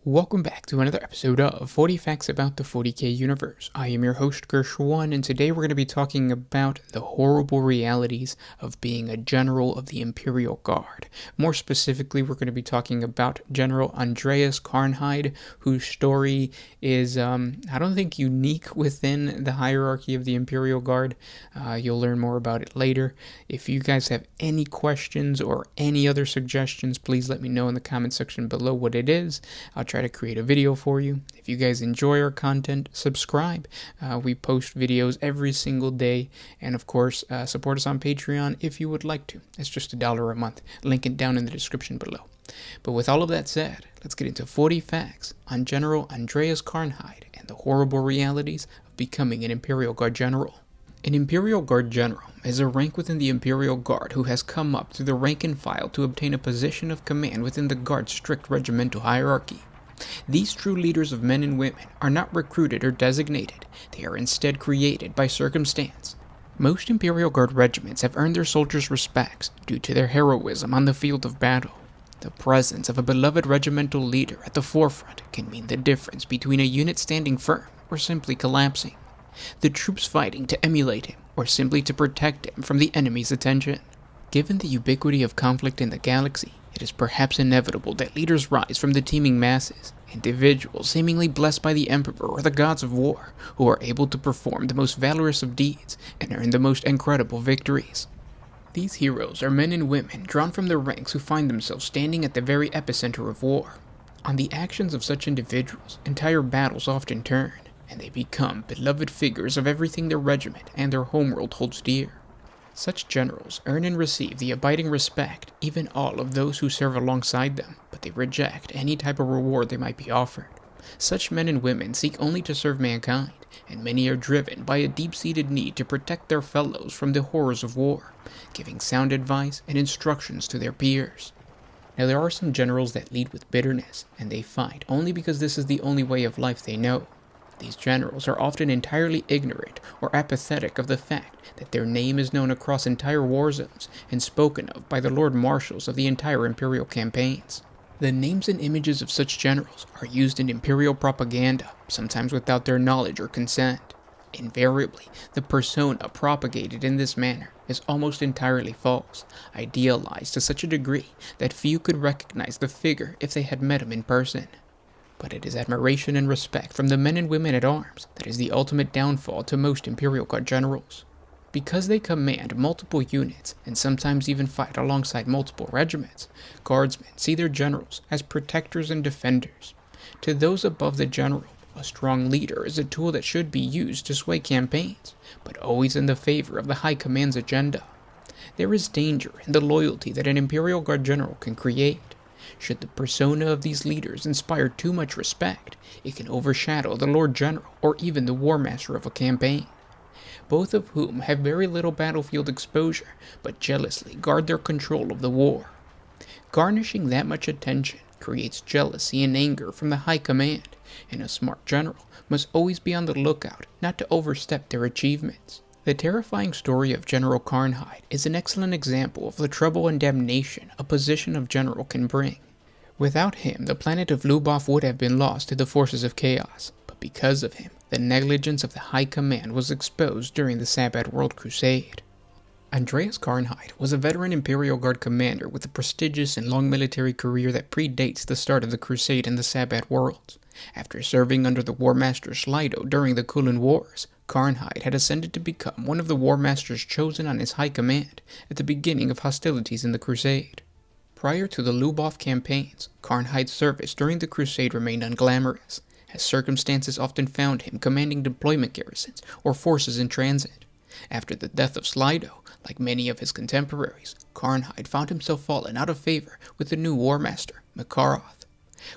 Welcome back to another episode of 40 Facts About the 40K Universe. I am your host, Gershwan, and today we're going to be talking about the horrible realities of being a general of the Imperial Guard. More specifically, we're going to be talking about General Andreas Karnhide, whose story is, I don't think, unique within the hierarchy of the Imperial Guard. You'll learn more about it later. If you guys have any questions or any other suggestions, please let me know in the comment section below what it is. I'll try to create a video for you. If you guys enjoy our content, subscribe. We post videos every single day, and of course, support us on Patreon if you would like to. It's just $1 a month. Link it down in the description below. But with all of that said, let's get into 40 facts on General Andreas Karnhide and the horrible realities of becoming an Imperial Guard General. An Imperial Guard General is a rank within the Imperial Guard who has come up through the rank and file to obtain a position of command within the Guard's strict regimental hierarchy. These true leaders of men and women are not recruited or designated, they are instead created by circumstance. Most Imperial Guard regiments have earned their soldiers' respects due to their heroism on the field of battle. The presence of a beloved regimental leader at the forefront can mean the difference between a unit standing firm or simply collapsing. The troops fighting to emulate him or simply to protect him from the enemy's attention. Given the ubiquity of conflict in the galaxy, it is perhaps inevitable that leaders rise from the teeming masses, individuals seemingly blessed by the Emperor or the gods of war, who are able to perform the most valorous of deeds and earn the most incredible victories. These heroes are men and women drawn from the ranks who find themselves standing at the very epicenter of war. On the actions of such individuals, entire battles often turn, and they become beloved figures of everything their regiment and their homeworld holds dear. Such generals earn and receive the abiding respect, even all of those who serve alongside them, but they reject any type of reward they might be offered. Such men and women seek only to serve mankind, and many are driven by a deep-seated need to protect their fellows from the horrors of war, giving sound advice and instructions to their peers. Now there are some generals that lead with bitterness, and they fight only because this is the only way of life they know. These generals are often entirely ignorant or apathetic of the fact that their name is known across entire war zones and spoken of by the Lord Marshals of the entire Imperial campaigns. The names and images of such generals are used in Imperial propaganda, sometimes without their knowledge or consent. Invariably, the persona propagated in this manner is almost entirely false, idealized to such a degree that few could recognize the figure if they had met him in person. But it is admiration and respect from the men and women at arms that is the ultimate downfall to most Imperial Guard generals. Because they command multiple units and sometimes even fight alongside multiple regiments, guardsmen see their generals as protectors and defenders. To those above the general, a strong leader is a tool that should be used to sway campaigns, but always in the favor of the High Command's agenda. There is danger in the loyalty that an Imperial Guard general can create. Should the persona of these leaders inspire too much respect, it can overshadow the Lord General or even the War Master of a campaign, both of whom have very little battlefield exposure but jealously guard their control of the war. Garnishing that much attention creates jealousy and anger from the High Command, and a smart general must always be on the lookout not to overstep their achievements. The terrifying story of General Karnhide is an excellent example of the trouble and damnation a position of general can bring. Without him, the planet of Lubov would have been lost to the forces of chaos, but because of him, the negligence of the High Command was exposed during the Sabbath World Crusade. Andreas Karnhide was a veteran Imperial Guard commander with a prestigious and long military career that predates the start of the Crusade in the Sabbath Worlds. After serving under the War Master Slido during the Kulin Wars, Karnhide had ascended to become one of the War Masters chosen on his high command at the beginning of hostilities in the Crusade. Prior to the Lubov campaigns, Karnhide's service during the Crusade remained unglamorous, as circumstances often found him commanding deployment garrisons or forces in transit. After the death of Slido, like many of his contemporaries, Karnhide found himself fallen out of favor with the new War Master, Makaroth.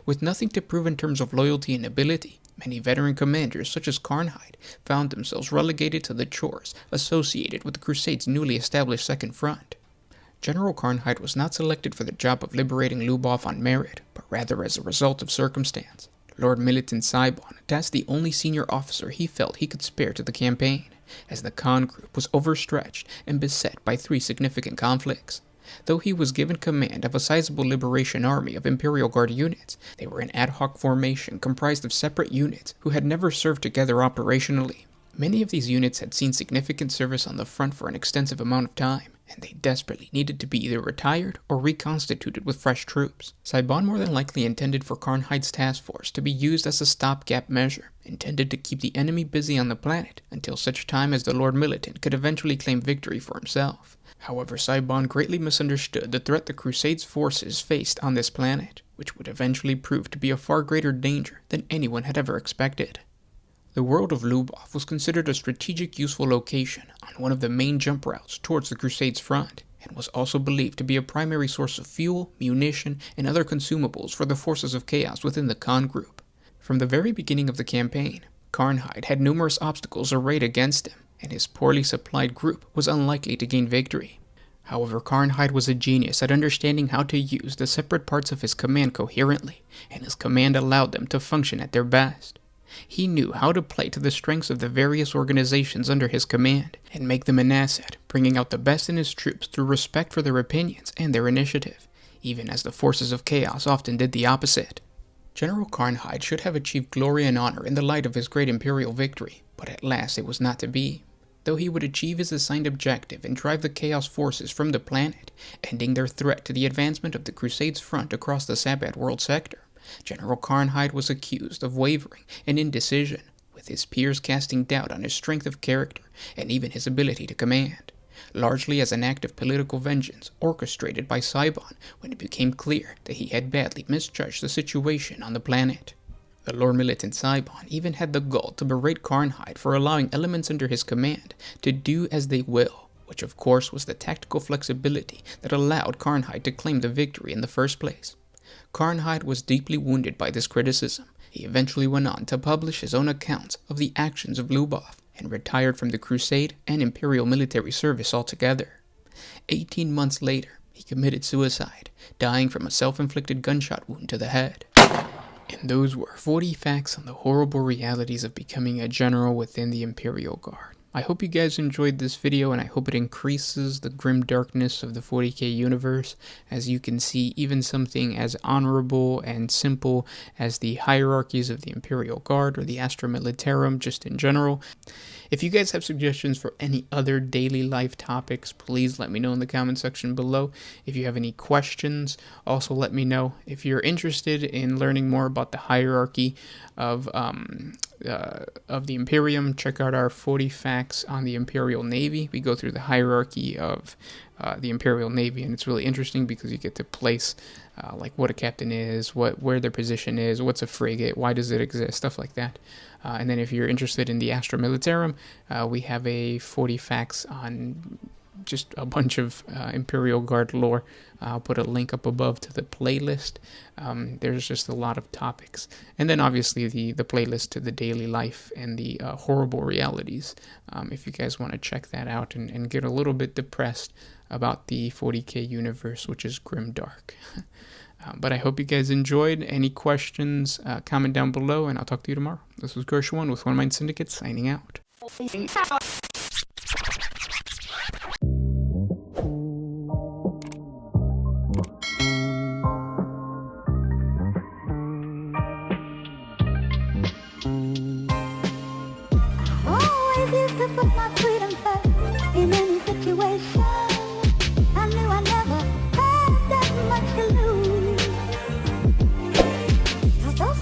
With nothing to prove in terms of loyalty and ability, many veteran commanders such as Karnhide found themselves relegated to the chores associated with the Crusade's newly established Second Front. General Karnhide was not selected for the job of liberating Lubov on merit, but rather as a result of circumstance. Lord Militant Saibon tasked the only senior officer he felt he could spare to the campaign, as the Khan group was overstretched and beset by 3 significant conflicts. Though he was given command of a sizable liberation army of Imperial Guard units, they were an ad hoc formation comprised of separate units who had never served together operationally. Many of these units had seen significant service on the front for an extensive amount of time, and they desperately needed to be either retired or reconstituted with fresh troops. Saibon more than likely intended for Karnheid's task force to be used as a stopgap measure, intended to keep the enemy busy on the planet until such time as the Lord Militant could eventually claim victory for himself. However, Saibon greatly misunderstood the threat the Crusades' forces faced on this planet, which would eventually prove to be a far greater danger than anyone had ever expected. The world of Lubov was considered a strategic useful location on one of the main jump routes towards the Crusades' front, and was also believed to be a primary source of fuel, munition, and other consumables for the forces of chaos within the Khan group. From the very beginning of the campaign, Karnheid had numerous obstacles arrayed against him, and his poorly supplied group was unlikely to gain victory. However, Karnheid was a genius at understanding how to use the separate parts of his command coherently, and his command allowed them to function at their best. He knew how to play to the strengths of the various organizations under his command, and make them an asset, bringing out the best in his troops through respect for their opinions and their initiative, even as the forces of chaos often did the opposite. General Karnheid should have achieved glory and honor in the light of his great Imperial victory, but at last it was not to be. Though he would achieve his assigned objective and drive the Chaos forces from the planet, ending their threat to the advancement of the Crusades' front across the Sabbat world sector, General Karnheid was accused of wavering and indecision, with his peers casting doubt on his strength of character and even his ability to command, largely as an act of political vengeance orchestrated by Saibon when it became clear that he had badly misjudged the situation on the planet. The Lord Militant Saibon even had the gall to berate Karnheid for allowing elements under his command to do as they will, which of course was the tactical flexibility that allowed Karnheid to claim the victory in the first place. Karnheid was deeply wounded by this criticism. He eventually went on to publish his own accounts of the actions of Lubov, and retired from the Crusade and Imperial military service altogether. 18 months later, he committed suicide, dying from a self-inflicted gunshot wound to the head. And those were 40 facts on the horrible realities of becoming a general within the Imperial Guard. I hope you guys enjoyed this video, and I hope it increases the grim darkness of the 40K universe. As you can see, even something as honorable and simple as the hierarchies of the Imperial Guard or the Astra Militarum just in general. If you guys have suggestions for any other daily life topics, please let me know in the comment section below. If you have any questions, also let me know. If you're interested in learning more about the hierarchy of the Imperium, check out our 40 facts on the Imperial Navy. We go through the hierarchy of the Imperial Navy, and it's really interesting because you get to place like what a captain is, where their position is, what's a frigate, why does it exist, stuff like that. And then if you're interested in the Astra Militarum, we have a 40 facts on just a bunch of Imperial Guard lore. I'll put a link up above to the playlist. There's just a lot of topics. And then obviously the playlist to the daily life and the horrible realities, if you guys want to check that out and get a little bit depressed about the 40K universe, which is grim dark. But I hope you guys enjoyed. Any questions, comment down below, and I'll talk to you tomorrow. This was Gershwin with One Mind Syndicate, signing out.